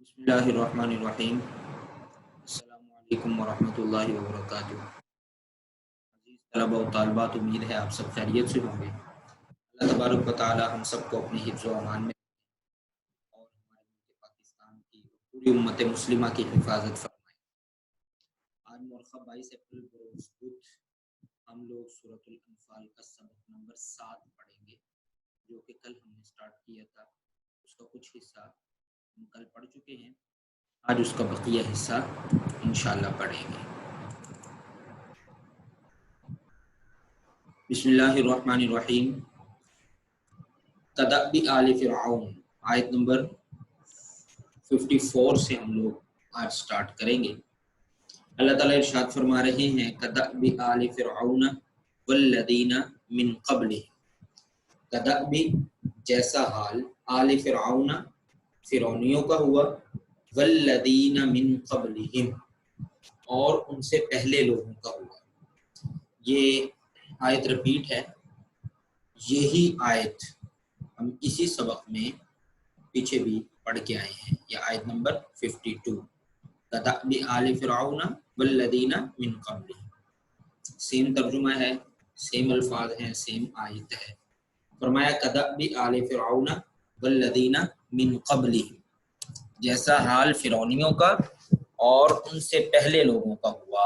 بسم اللہ الرحمن الرحیم۔ السلام علیکم ورحمۃ اللہ وبرکاتہ۔ عزیز طلبہ و طالبات، امید ہے آپ سب خیریت سے ہوں گے۔ اللہ تبارک و تعالی ہم سب کو اپنی حفظ و امان میں اور ہمارے ملک پاکستان کی پوری امت مسلمہ کی حفاظت فرمائے۔ آج مرخہ 22 اپریل بروز بدھ ہم لوگ سورۃ الانفال کا سبق نمبر 7 پڑھیں گے، جو کہ کل ہم نے سٹارٹ کیا تھا۔ اس کا کچھ حصہ ہم کل پڑھ چکے ہیں، آج اس کا بقیہ حصہ انشاءاللہ پڑھیں گے۔ بسم اللہ الرحمن الرحیم۔ کدأب آل فرعون، آیت نمبر 54 سے ہم لوگ آج سٹارٹ کریں گے۔ اللہ تعالیٰ ارشاد فرما رہے ہیں، کدأب آل فرعون والذین من قبلہ، کدأب جیسا حال آل فرعون فرعونیوں کا ہوا، والذین من قبلہم اور ان سے پہلے لوگوں کا ہوا۔ یہ آیت رپیٹ ہے، یہی آیت ہم اسی سبق میں پیچھے بھی پڑھ کے آئے ہیں۔ یہ آیت نمبر 52، کدأب آل فرعون والذین من قبلہم، سیم ترجمہ ہے، سیم الفاظ ہیں، سیم آیت ہے۔ فرمایا کدأب آل فرعون والذین من قبلہم، جیسا حال فرعونیوں کا اور ان سے پہلے لوگوں کا ہوا۔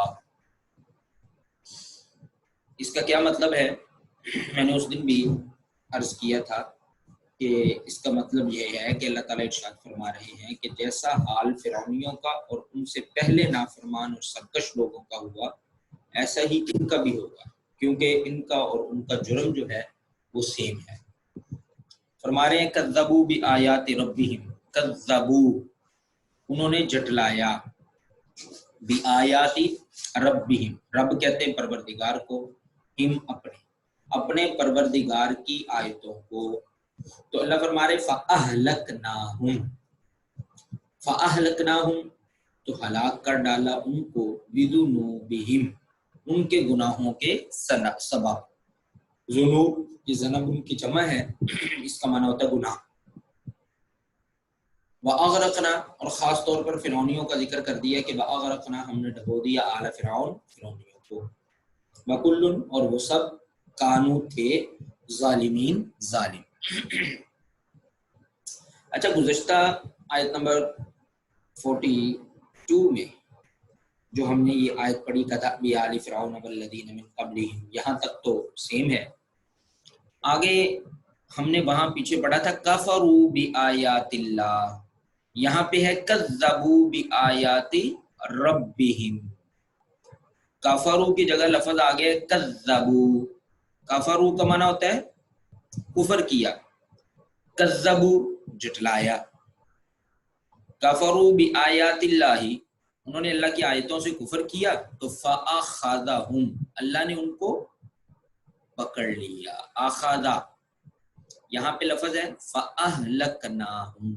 اس کا کیا مطلب ہے؟ میں نے اس دن بھی عرض کیا تھا کہ اس کا مطلب یہ ہے کہ اللہ تعالیٰ ارشاد فرما رہے ہیں کہ جیسا حال فرعونیوں کا اور ان سے پہلے نافرمان اور سرکش لوگوں کا ہوا، ایسا ہی ان کا بھی ہوگا، کیونکہ ان کا اور ان کا جرم جو ہے وہ سیم ہے۔ فرما رہے ہیں کذبوا بآیات ربہم، کذبوا انہوں نے جھٹلایا، بآیات ربہم، رب کہتے ہیں پروردگار کو، ہم اپنے پروردگار کی آیتوں کو۔ تو اللہ فرما رہے فأہلکناہم، فأہلکناہم تو ہلاک کر ڈالا ان کو، بذنوبہم ان کے گناہوں کے سبب۔ ذنوب یہ ذنب ان کی جمع ہے، اس کا معنی ہوتا ہے گناہ۔ وَأَغْرَقْنَا اور خاص طور پر فرعونیوں کا ذکر کر دیا کہ وَأَغْرَقْنَا ہم نے ڈبو دیا آل فرعون فرعونیوں کو، وَكُلٌّ اور وہ سب کانو تھے ظالمین ظالم۔ اچھا، گزشتہ آیت نمبر 42 میں جو ہم نے یہ آیت پڑھی کدأب آل فرعون والذین من قبلہم، یہاں تک تو سیم ہے۔ آگے ہم نے وہاں پیچھے پڑھا تھا کفروا بآیات اللہ، یہاں پہ ہے کذبوا بآیات ربہم۔ کفروا کی جگہ لفظ آ گیا کذبوا، کفروا کا معنی ہوتا ہے کفر کیا، کذبوا جھٹلایا، کفروا بآیات اللہ انہوں نے اللہ کی آیتوں سے کفر کیا تو فأخذہم اللہ نے ان کو پکڑ لیا۔ آخذہ یہاں پہ لفظ ہے فأہلکناہم،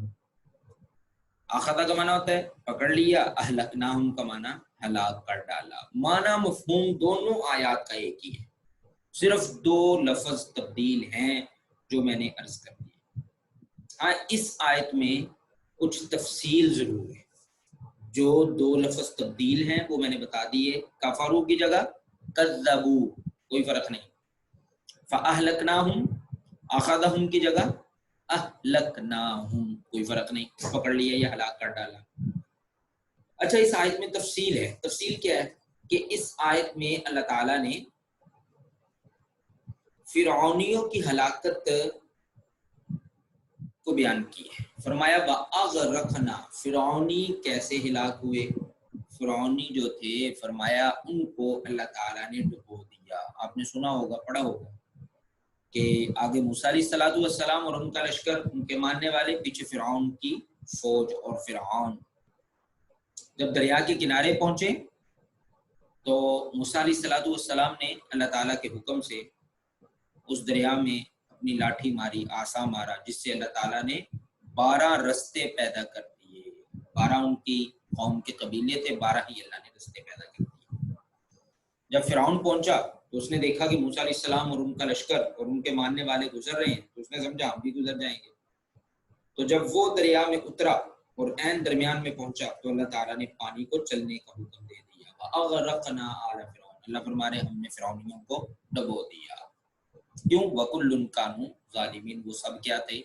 آخذہ کا معنی ہوتا ہے پکڑ لیا، اہلکناہم کا معنی ہلاک کر ڈالا۔ معنی مفہوم دونوں آیات کا ایک ہی ہے، صرف دو لفظ تبدیل ہیں جو میں نے عرض کر دی۔ ہاں، اس آیت میں کچھ تفصیل ضرور ہے، جو دو لفظ تبدیل ہیں وہ میں نے بتا دیے۔ کفروا کی جگہ کذبوا، کوئی فرق نہیں۔ فأہلکناہم، آخذہم کی جگہ اہلکناہم، کوئی فرق نہیں، پکڑ لیا یا ہلاک کر ڈالا۔ اچھا، اس آیت میں تفصیل ہے۔ تفصیل کیا ہے کہ اس آیت میں اللہ تعالیٰ نے فرعونیوں کی ہلاکت کو بیان کی ہے۔ فرمایا وَأَغْرَقْنَا، فرعونی کیسے ہلاک ہوئے، فرعونی جو تھے فرمایا ان کو اللہ تعالیٰ نے ڈبو دیا۔ آپ نے سنا ہوگا، پڑھا ہوگا کہ آگے موسیٰ علیہ السلام اور ان کا لشکر، ان کے ماننے والے، پیچھے فرعون کی فوج، اور فرعون جب دریا کے کنارے پہنچے تو موسیٰ علیہ السلام نے اللہ تعالیٰ کے حکم سے اس دریا میں اپنی لاٹھی ماری، عصا مارا، جس سے اللہ تعالیٰ نے 12 رستے پیدا کر دیے۔ 12 ان کی قوم کے قبیلے تھے، 12 ہی اللہ نے رستے پیدا کر دیے۔ جب فرعون پہنچا تو اس نے دیکھا کہ موسیٰ علیہ السلام اور ان کا لشکر اور ان کے ماننے والے گزر رہے ہیں، تو اس نے سمجھا ہم بھی گزر جائیں گے۔ تو جب وہ دریا میں اترا، اور عین درمیان میں پہنچا تو اللہ تعالیٰ نے پانی کو چلنے کا حکم دے دیا. وَأَغْرَقْنَا آلَ فِرْعَوْنَ, اللہ فرما رہے ہم نے فرعونیوں کو ڈبو دیا. کیوں؟ وَكُلٌّ كَانُوا ظَالِمِينَ, وہ سب کیا تھے؟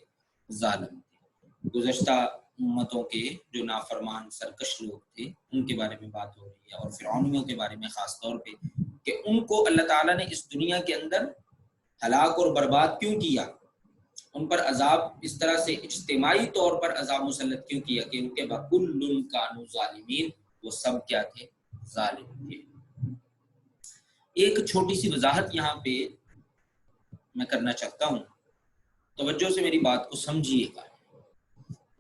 ظالم تھے. گزشتہ امتوں کے جو نافرمان سرکش لوگ تھے ان کے بارے میں بات ہو رہی ہے, اور فرعونیوں کے بارے میں خاص طور پہ کہ ان کو اللہ تعالیٰ نے اس دنیا کے اندر ہلاک اور برباد کیوں کیا, ان پر عذاب اس طرح سے اجتماعی طور پر عذاب مسلط کیوں کیا کہ ان کے وَكُلٌّ كَانُوا ظَالِمِينَ, وہ سب کیا تھے؟ ظالم تھے. ایک چھوٹی سی وضاحت یہاں پہ میں کرنا چاہتا ہوں, توجہ سے میری بات کو سمجھیے گا.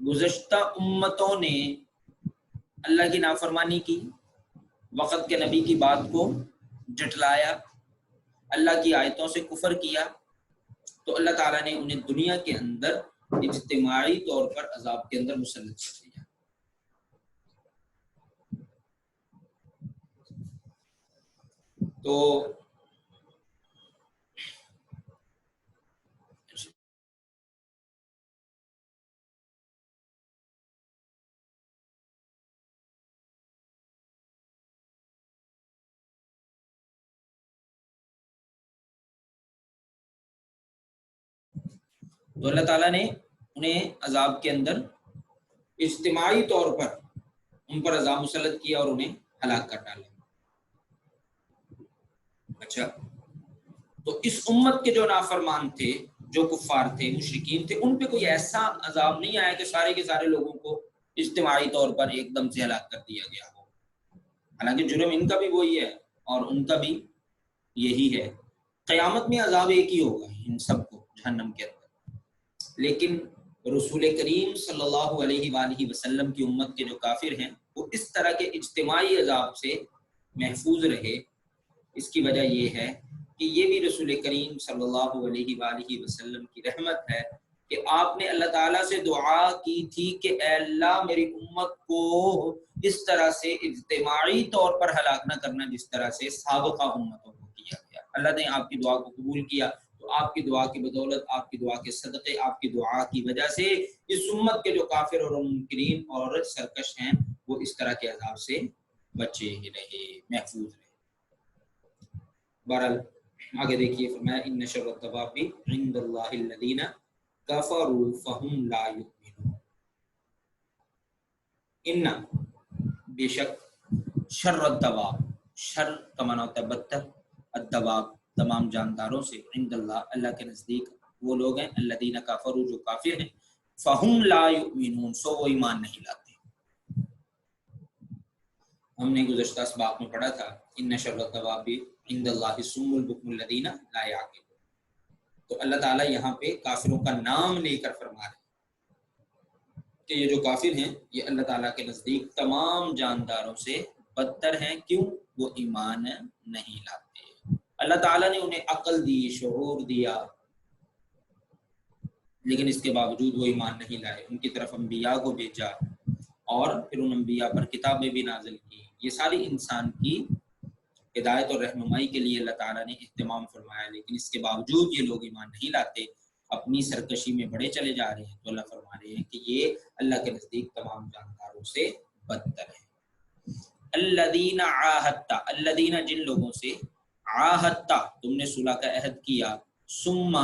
گزشتہ امتوں نے اللہ کی نافرمانی کی, وقت کے نبی کی بات کو جھٹلایا, اللہ کی آیتوں سے کفر کیا, تو اللہ تعالیٰ نے انہیں دنیا کے اندر اجتماعی طور پر عذاب کے اندر مسلط کر دیا. تو اللہ تعالیٰ نے انہیں عذاب کے اندر اجتماعی طور پر ان پر عذاب مسلط کیا اور انہیں ہلاک کر ڈالا. اچھا, تو اس امت کے جو نافرمان تھے, جو کفار تھے, مشرکین تھے, ان پہ کوئی ایسا عذاب نہیں آیا کہ سارے کے سارے لوگوں کو اجتماعی طور پر ایک دم سے ہلاک کر دیا گیا ہو. حالانکہ جرم ان کا بھی وہی ہے اور ان کا بھی یہی ہے. قیامت میں عذاب ایک ہی ہوگا ان سب کو جہنم کے اندر. لیکن رسول کریم صلی اللہ علیہ وآلہ وسلم کی امت کے جو کافر ہیں وہ اس طرح کے اجتماعی عذاب سے محفوظ رہے. اس کی وجہ یہ ہے کہ یہ بھی رسول کریم صلی اللہ علیہ وآلہ وسلم کی رحمت ہے کہ آپ نے اللہ تعالیٰ سے دعا کی تھی کہ اے اللہ میری امت کو اس طرح سے اجتماعی طور پر ہلاک نہ کرنا جس طرح سے سابقہ امتوں کو کیا گیا. اللہ نے آپ کی دعا کو قبول کیا, تو آپ کی دعا کی بدولت, آپ کی دعا کے صدقے, آپ کی دعا کی وجہ سے اس امت کے جو کافر اور منکرین اور سرکش ہیں وہ اس طرح کے عذاب سے بچے ہی رہے, محفوظ رہے. بہرحال آگے دیکھیے, فرمایا ان شر الدواب عند اللہ الذین کفروا فہم لا یؤمنون. ان بے شک, شر الدواب, شر کا معنی ہوتا ہے بدتر, الدواب تمام جانداروں سے, عند اللہ اللہ کے نزدیک وہ لوگ ہیں الذین کفروا جو کافر ہیں, فہم لا یؤمنون سو وہ ایمان نہیں لاتے. ہم نے گزشتہ اسباق میں پڑھا تھا ان شر الدواب عند اللہ الصم البکم الذین لا یعقلون. تو اللہ تعالیٰ یہاں پہ کافروں کا نام لے کر فرما رہے ہیں کہ یہ جو کافر ہیں یہ اللہ تعالیٰ کے نزدیک تمام جانداروں سے بدتر ہیں. کیوں؟ وہ ایمان نہیں لاتے. اللہ تعالیٰ نے انہیں عقل دی, شعور دیا, لیکن اس کے باوجود وہ ایمان نہیں لائے. ان کی طرف انبیاء کو بھیجا اور پھر ان انبیاء پر کتابیں بھی نازل کی. یہ ساری انسان کی ہدایت اور رہنمائی کے لیے اللہ تعالیٰ نے اہتمام فرمایا, لیکن اس کے باوجود یہ لوگ ایمان نہیں لاتے, اپنی سرکشی میں بڑے چلے جا رہے ہیں. تو اللہ فرما رہے ہیں کہ یہ اللہ کے نزدیک تمام جانداروں سے بدتر ہے. الذین عاہدتا, الذین جن لوگوں سے, عاہدتا تم نے صلح کا عہد کیا, ثم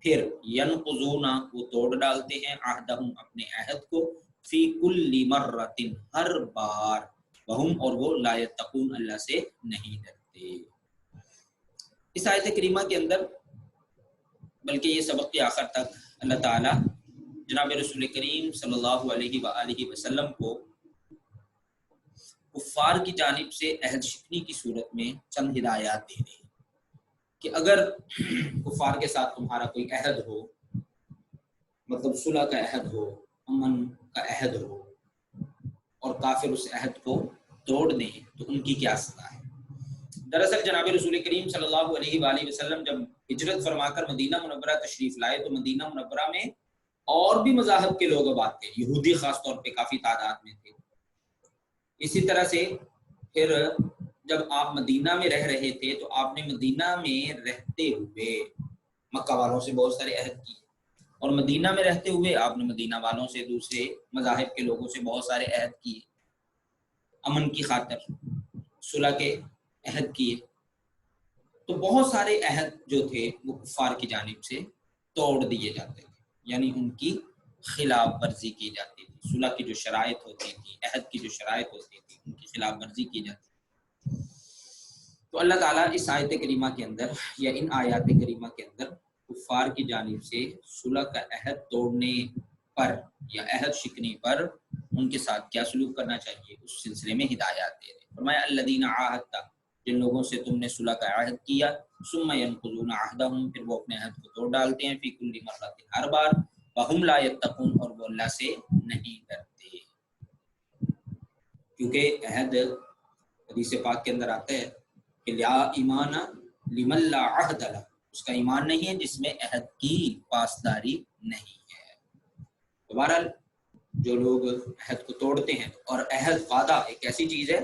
پھر, ینقضون وہ توڑ ڈالتے ہیں, عہدہم اپنے عہد کو, فی کل مرۃ ہر بار, وہم اور وہ, لا یتقون اللہ سے نہیں ڈرتے. اس آیت کریمہ کے اندر, بلکہ یہ سبق کے آخر تک اللہ تعالیٰ جناب رسول کریم صلی اللہ علیہ وآلہ وسلم کو کفار کی جانب سے عہد شکنی کی صورت میں چند ہدایات دے رہے ہیں کہ اگر کفار کے ساتھ تمہارا کوئی عہد ہو, مطلب صلح کا عہد ہو, امن کا عہد ہو, اور کافر اس عہد کو توڑ دیں تو ان کی کیا سزا ہے. دراصل جناب رسول کریم صلی اللہ علیہ وآلہ وسلم جب ہجرت فرما کر مدینہ منورہ تشریف لائے تو مدینہ منورہ میں اور بھی مذاہب کے لوگ اب آتے, یہودی خاص طور پہ کافی تعداد میں تھے. اسی طرح سے پھر جب آپ مدینہ میں رہ رہے تھے تو آپ نے مدینہ میں رہتے ہوئے مکہ والوں سے بہت سارے عہد کیے, اور مدینہ میں رہتے ہوئے آپ نے مدینہ والوں سے، دوسرے مذاہب کے لوگوں سے بہت سارے عہد کیے، امن کی خاطر صلح کے عہد کیے، تو بہت سارے عہد جو تھے وہ کفار کی جانب سے توڑ دیے جاتے تھے، یعنی ان کی خلاف ورزی کی جاتی تھی، صلح کی جو شرائط ہوتی تھی، عہد کی جو شرائط ہوتی تھی، ان کی خلاف ورزی کی جاتی تھی۔ تو اللہ تعالیٰ اس آیت کریمہ کے اندر یا ان آیات کریمہ کے اندر کفار کی جانب سے صلح کا عہد توڑنے پر یا عہد شکنی پر ان کے ساتھ کیا سلوک کرنا چاہیے اس سلسلے میں ہدایات دے رہے ہیں۔ فرمایا الذین عاہدت، جن لوگوں سے تم نے صلح کا عہد کیا، ثم ينقضون عہدہم، پھر وہ اپنے عہد کو توڑ ڈالتے ہیں، فی کل مرۃ، ہر بار، وہم لا یتقون، اور وہ اللہ سے نہیں ڈرتے، کیونکہ عہد حدیث پاک کے اندر آتا ہے کہ لا ایمان لمن لا عہد لہ، اس کا ایمان نہیں ہے جس میں عہد کی پاسداری نہیں ہے۔ بہرحال جو لوگ عہد کو توڑتے ہیں، اور عہد وعدہ ایک ایسی چیز ہے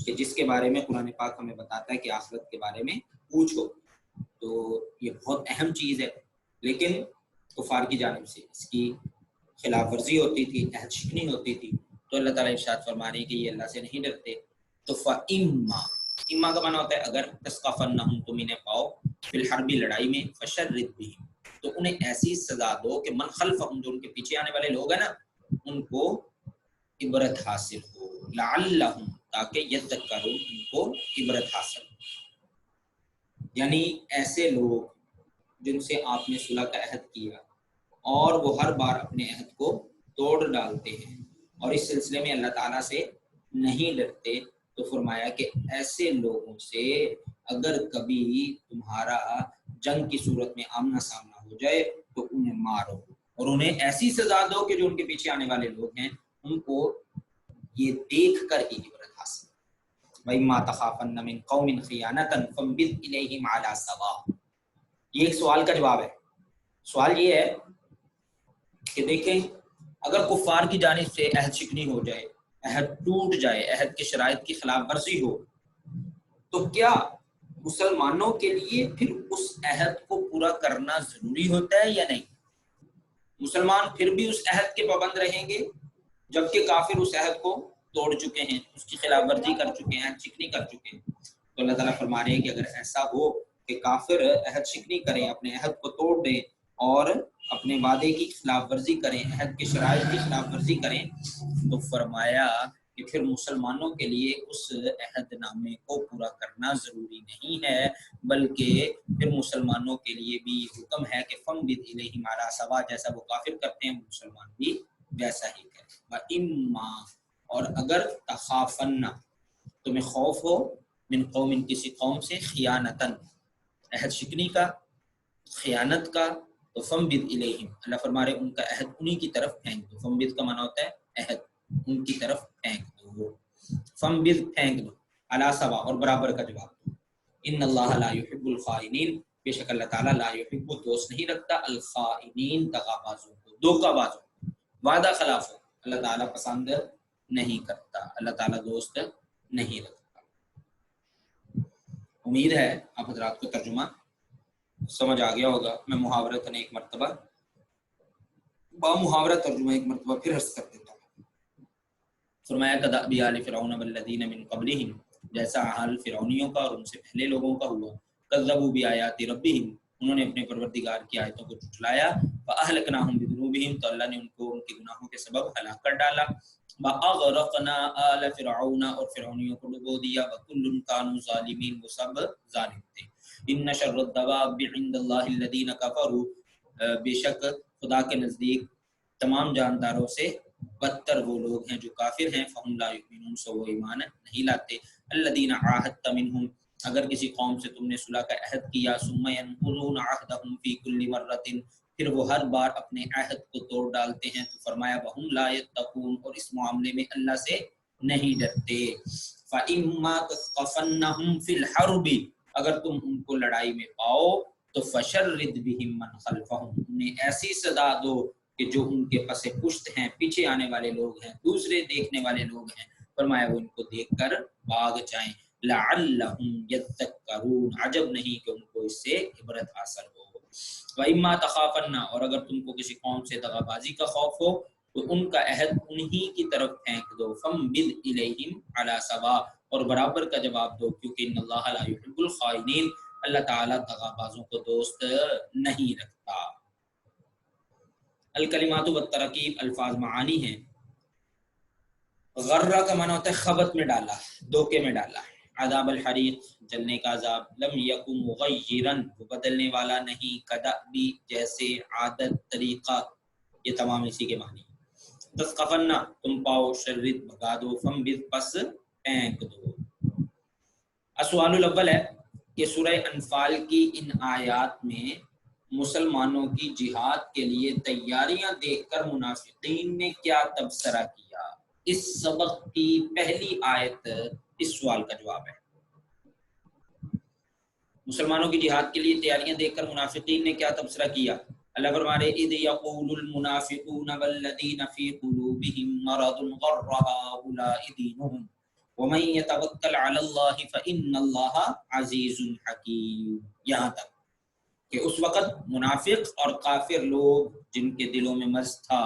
کہ جس کے بارے میں قرآن پاک ہمیں بتاتا ہے کہ آخرت کے بارے میں پوچھو، تو یہ بہت اہم چیز ہے، لیکن کفار کی جانب سے اس کی خلاف ورزی ہوتی تھی، عہد شکنی ہوتی تھی، تو اللہ تعالیٰ ارشاد فرما رہے ہیں کہ یہ اللہ سے نہیں ڈرتے۔ تو فَإِمَّا، اما کا معنی ہوتا ہے اگر، تسقفنہم، تم انہیں پاؤ، فی الحرب، لڑائی میں، فشرد بہم، تو انہیں ایسی سزا دو کہ من خلفہم، جو ان کے پیچھے آنے والے لوگ ہیں نا، ان کو عبرت حاصل ہو، لعلہم، تاکہ یذکرون، ان کو عبرت حاصل ہو، یعنی ایسے لوگ جن سے آپ نے صلح کا عہد کیا اور وہ ہر بار اپنے عہد کو توڑ ڈالتے ہیں اور اس سلسلے میں اللہ تعالیٰ سے نہیں ڈرتے، تو فرمایا کہ ایسے لوگوں سے اگر کبھی تمہارا جنگ کی صورت میں آمنا سامنا ہو جائے تو انہیں مارو، اور انہیں ایسی سزا دو کہ جو ان کے پیچھے آنے والے لوگ ہیں ان کو یہ دیکھ کر ہی عبرت حاصل۔ وَإِمَّا تَخَافَنَّ مِن قَوْمٍ خِيَانَةً فَانبِذْ إِلَيْهِمْ عَلَىٰ سَوَاءٍ، یہ ایک سوال کا جواب ہے۔ سوال یہ ہے کہ دیکھیں اگر کفار کی جانب سے عہد شکنی ہو جائے، عہد ٹوٹ جائے، عہد کی شرائط کی خلاف ورزی ہو، تو کیا مسلمانوں کے لیے پھر اس عہد کو پورا کرنا ضروری ہوتا ہے یا نہیں؟ مسلمان پھر بھی اس عہد کے پابند رہیں گے جبکہ کافر اس عہد کو توڑ چکے ہیں، اس کی خلاف ورزی کر چکے ہیں، عہد شکنی کر چکے ہیں۔ تو اللہ تعالیٰ فرما رہے ہیں کہ اگر ایسا ہو کہ کافر عہد شکنی کریں، اپنے عہد کو توڑ دیں اور اپنے وعدے کی خلاف ورزی کریں، عہد کی شرائط کی خلاف ورزی کریں، تو فرمایا کہ پھر مسلمانوں کے لیے اس عہد نامے کو پورا کرنا ضروری نہیں ہے، بلکہ پھر مسلمانوں کے لیے بھی حکم ہے کہ فَانبِذْ إِلَيْهِمْ عَلَىٰ سَوَاءٍ، جیسا وہ کافر کرتے ہیں مسلمان بھی ویسا ہی کریں۔ وَإِمَّا، اور اگر تخافن، تمہیں خوف ہو، من قوم، کسی قوم سے، خیانتن، عہد شکنی کا، خیانت کا، تو فَانبِذْ إِلَيْهِمْ، اللہ فرما رہے ان کا عہد انہی کی طرف پھینک دو۔ فَانبِذ کا معنی ہوتا ہے عہد، ان کی طرف پھینک دو، فَانبِذ پھینک دو، علی سوا، اور برابر کا جواب دو۔ ان اللہ لا يحب الخائنین، بے شک اللہ تعالیٰ لا يحب، دوست نہیں رکھتا، الخائنین، دغا بازوں کو، دھوکہ بازوں کو، وعدہ خلاف ہو، اللہ تعالیٰ پسند نہیں کرتا، اللہ تعالیٰ دوست نہیں رکھتا۔ امید ہے آپ حضرات کو ترجمہ سمجھ آ گیا ہوگا۔ میں محاورتاً ایک مرتبہ محاورہ ترجمہ ایک مرتبہ پھر عرض کر دیتا ہوں۔ فرمایا کدأب آل فرعون والذین من قبلہم، جیسا حال فرعونیوں کا اور ان سے پہلے لوگوں کا ہوا، کذبوا بآیات ربہم، انہوں نے اپنے پروردگار کی آیتوں کو جھٹلایا، فأہلکناہم بذنوبہم، تو اللہ نے ان کو ان کے گناہوں کے سبب ہلاک کر ڈالا، وأغرقنا آل فرعون، اور فرعونیوں کو ڈبو دیا، وکل کانوا ظالمین، وہ سب ظالم تھے۔ ان شر الدواب عند اللہ الذین کفروا، بے شک خدا کے نزدیک تمام جانداروں سے بدتر وہ لوگ ہیں جو کافر ہیں، فہم لا یؤمنون، سو وہ ایمان نہیں لاتے۔ الذین عاہدت منہم، اگر کسی قوم سے تم نے صلح کا عہد کیا، ثم ينقضون عہدہم فی کل مرۃ، پھر وہ ہر بار اپنے عہد کو توڑ ڈالتے ہیں، تو فرمایا وہم لا یتقون، اور اس معاملے میں اللہ سے نہیں ڈرتے۔ فإما تثقفنہم فی الحرب، اگر تم ان کو لڑائی میں پاؤ تو فشرد بہم من خلفہم، انہیں ایسی سزا دو کہ جو ان کے پس پشت ہیں، پیچھے آنے والے لوگ ہیں، دوسرے دیکھنے والے لوگ ہیں، فرمایا وہ ان کو دیکھ کر بھاگ جائیں، لعلہم یذکرون، عجب نہیں کہ ان کو اس سے عبرت حاصل ہو۔ وَإِمَّا تَخَافَنَّ، اور اگر تم کو کسی قوم سے دغابازی کا خوف ہو تو ان کا عہد انہی کی طرف پھینک دو، فَانبِذْ إِلَيْهِمْ عَلَى سَوَاءٍ، اور برابر کا جواب دو، کیونکہ ان اللہ لا يحب الخائنین، اللہ تعالیٰ دغابازوں کو دوست نہیں رکھتا۔ الکلمات والترکیب، الفاظ معانی ہیں۔ غرہ کا معنی ہوتا ہے خبط میں ڈالا، دھوکے میں ڈالا۔ عذاب الحریق، جلنے کا عذاب۔ لم یکن مغیرن، وہ بدلنے والا نہیں۔ کدأبی، جیسے، عادت، طریقہ، یہ تمام اسی کے معنی۔ تثقفن، تم پاؤ، شرد، بھگا دو، فنبذ، پس پھینک دو۔ السؤال الاول ہے کہ سورہ انفال کی ان آیات میں مسلمانوں کی جہاد کے لیے تیاریاں دیکھ کر منافقین نے کیا تبصرہ کیا؟ اس سبق کی پہلی آیت اس سوال کا جواب ہے۔ مسلمانوں کی جہاد کے لیے تیاریاں دیکھ کر منافقین نے کیا تبصرہ کیا؟ اللہ فرما رہے اذ یقول المنافقون والذین فی قلوبہم مرض غر ہؤلاء دینہم ومن یتوکل علی اللہ فإن اللہ عزیز حکیم۔ یہاں تک کہ اس وقت منافق اور کافر لوگ جن کے دلوں میں مرض تھا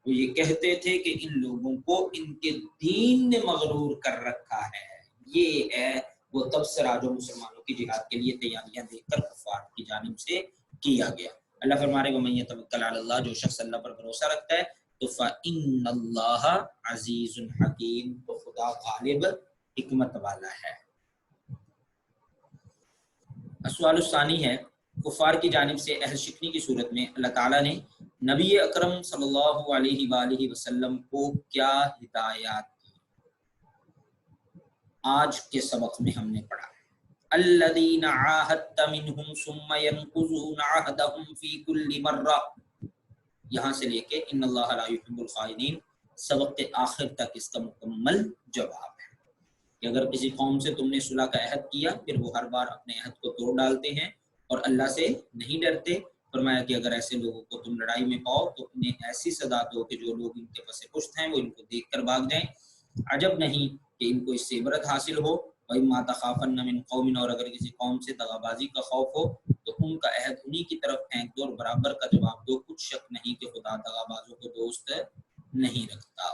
وہ یہ کہتے تھے کہ ان لوگوں کو ان کے دین نے مغرور کر رکھا ہے۔ یہ ہے وہ تبصرہ جو مسلمانوں کی جہاد کے لیے تیاریاں دیکھ کر کفار کی جانب سے کیا گیا۔ اللہ فرما رہے وَمَن يَتَوَکَّلْ عَلَى اللَّهِ، جو شخص اللہ پر بھروسہ رکھتا ہے تو فَإِنَّ اللَّهَ عَزِيزٌ حَكِيمٌ، تو خدا غالب حکمت والا ہے۔ السؤال الثانی ہے، کفار کی جانب سے اہل شکنی کی صورت میں اللہ تعالیٰ نے نبی اکرم صلی اللہ علیہ وآلہ وسلم کو کیا ہدایات دی؟ آج کے سبق میں ہم نے پڑھا الذین عاہدت منہم ثم ینقضون عہدہم فی کل مرہ، یہاں سے لے کے ان اللہ لا یحب الخائنین، سبق کے آخر تک اس کا مکمل جواب ہے کہ اگر کسی قوم سے تم نے صلح کا عہد کیا پھر وہ ہر بار اپنے عہد کو توڑ ڈالتے ہیں اور اللہ سے نہیں ڈرتے، فرمایا کہ اگر ایسے لوگوں کو تم لڑائی میں پاؤ تو انہیں ایسی سزا دو کہ جو لوگ ان کے پس پشت ہیں وہ ان کو دیکھ کر بھاگ جائیں۔ عجب نہیں کہ ان کو اس سے عبرت حاصل ہو۔ وَإِمَّا تَخَافَنَّ مِنْ قَوْمٍ، اور اگر کسی قوم سے دغابازی کا خوف ہو تو ان کا عہد انہی کی طرف پھینک دو اور برابر کا جواب دو، کچھ شک نہیں کہ خدا دغابازوں کو دوست نہیں رکھتا۔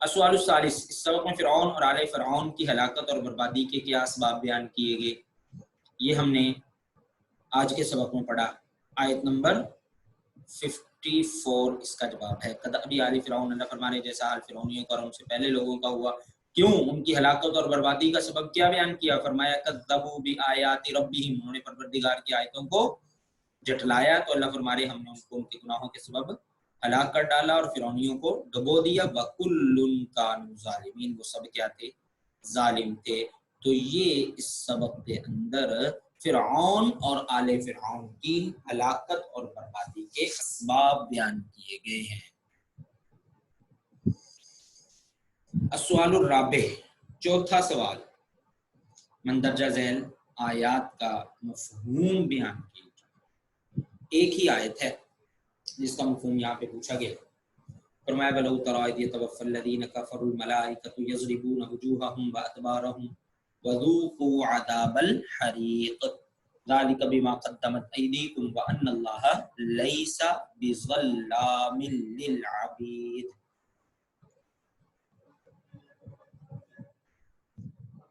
السؤال الثالث، اس سبق میں فرعون اور آل فرعون کی ہلاکت اور بربادی کے کیا اسباب بیان کیے گئے؟ یہ ہم نے آج کے سبق میں پڑھا۔ آیت نمبر 54 اس کا جواب ہے۔ کدأبی آل فرعون، اللہ فرما رہے جیسا آل فرعونیوں کا اور ان سے پہلے لوگوں کا ہوا۔ کیوں؟ ان کی ہلاکت اور بربادی کا سبب کیا بیان کیا؟ فرمایا کذبوا بآیات ربہم، انہوں نے پروردگار کی آیتوں کو جھٹلایا تو اللہ فرما رہے ہم نے ان کو ان کے گناہوں کے سبب ہلاک کر ڈالا اور فرعونیوں کو ڈبو دیا۔ وَكُلٌّ كَانُوا ظَالِمِينَ، وہ سب کیا تھے؟ ظالم تھے۔ تو یہ اس سبق کے اندر فرعون اور آل فرعون کی ہلاکت اور بربادی کے اسباب بیان کیے گئے ہیں۔ السؤال الرابع، چوتھا سوال، مندرجہ ذیل آیات کا مفہوم بیان کیجیے۔ ایک ہی آیت ہے جس کا مفہوم یہاں پہ پوچھا گیا۔ فرمایا وَلَوْ تَرَىٰ إِذْ يَتَوَفَّى الَّذِينَ كَفَرُوا الْمَلَائِكَةُ يَضْرِبُونَ وُجُوهَهُمْ وَأَدْبَارَهُمْ وَذُوقُوا عَذَابَ الْحَرِيقِ ذَلِكَ بِمَا قَدَّمَتْ أَيْدِيكُمْ وَأَنَّ اللَّهَ لَيْسَ بِظَلَّامٍ لِّلْعَبِيدِ۔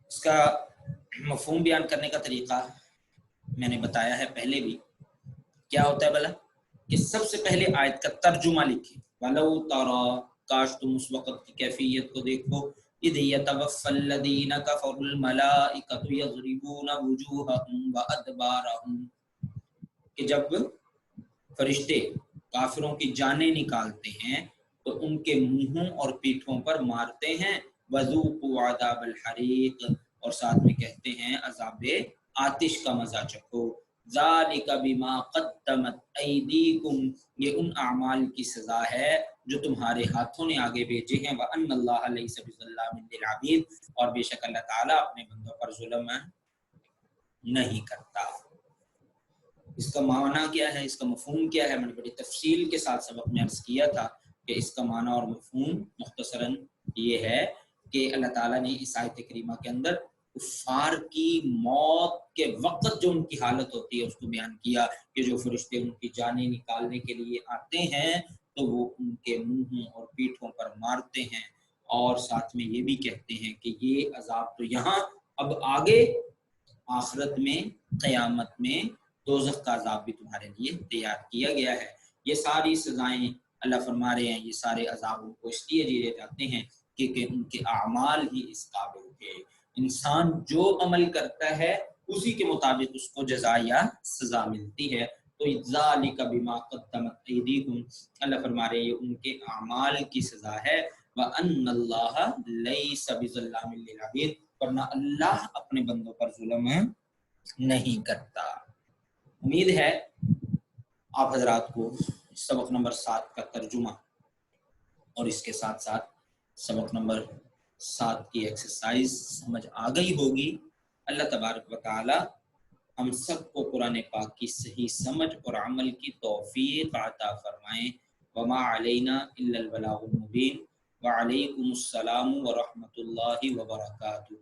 اس کا مفہوم بیان کرنے کا طریقہ میں نے بتایا ہے پہلے بھی۔ کیا ہوتا ہے بھلا کہ سب سے پہلے آیت کا ترجمہ لکھیں، وَلَوْ تَرَىٰ، کاش تم اس وقت کی کیفیت کو دیکھو، اِذْ يَتَوَفَّى الَّذِينَ كَفَرُوا الْمَلَائِكَةُ يَضْرِبُونَ وُجُوهَهُمْ وَأَدْبَارَهُمْ، کہ جب فرشتے کافروں کی جانیں نکالتے ہیں تو ان کے منہوں اور پیٹھوں پر مارتے ہیں، وَذُوقُوا عَذَابَ الْحَرِيقِ، اور ساتھ میں کہتے ہیں عذاب آتش کا مزہ چکھو۔ ذَلِكَ بِمَا قَدَّمَتْ أَيْدِيكُمْ، یہ ان اعمال کی سزا ہے جو تمہارے ہاتھوں نے آگے بھیجے ہیں۔ وَأَنَّ اللَّهَ لَيْسَ بِظَلَّامٍ لِّلْعَبِيدِ، اور بے شک اللہ تعالیٰ اپنے بندوں پر ظلم نہیں کرتا۔ اس کا معنی کیا ہے، اس کا مفہوم کیا ہے؟ میں نے بڑی تفصیل کے ساتھ سبق میں عرض کیا تھا کہ اس کا معنی اور مفہوم مختصراً یہ ہے کہ اللہ تعالیٰ نے اس آیت کریمہ کے اندر کفار کی موت کے وقت جو ان کی حالت ہوتی ہے اس کو بیان کیا کہ جو فرشتے ان کی جانیں نکالنے کے لیے آتے ہیں تو وہ ان کے منہوں اور پیٹھوں پر مارتے ہیں، اور ساتھ میں یہ بھی کہتے ہیں کہ یہ عذاب تو یہاں، اب آگے آخرت میں قیامت میں دوزخ کا عذاب بھی تمہارے لیے تیار کیا گیا ہے۔ یہ ساری سزائیں اللہ فرما رہے ہیں، یہ سارے عذاب ان کو اس لیے دیے جاتے ہیں کہ ان کے اعمال ہی اس قابل ہے۔ انسان جو عمل کرتا ہے اسی کے مطابق اس کو جزا یا سزا ملتی ہے۔ تو ذالک بما قدمت ایدیکم، اللہ فرما رہے ہیں یہ ان کے اعمال کی سزا ہے۔ وَأَنَّ اللَّهَ لَيْسَ بِظَلَّامٍ لِّلْعَبِيدِ، ورنہ اللہ اپنے بندوں پر ظلم نہیں کرتا۔ امید ہے آپ حضرات کو سبق نمبر 7 کا ترجمہ اور اس کے ساتھ ساتھ سبق نمبر 7 کی ایکسرسائز سمجھ آ گئی ہوگی۔ اللہ تبارک و تعالی ہم سب کو قرآن پاک کی صحیح سمجھ اور عمل کی توفیق عطا فرمائیں۔ وما علینا الا البلاغ المبین۔ وعلیکم السلام ورحمۃ اللہ وبرکاتہ۔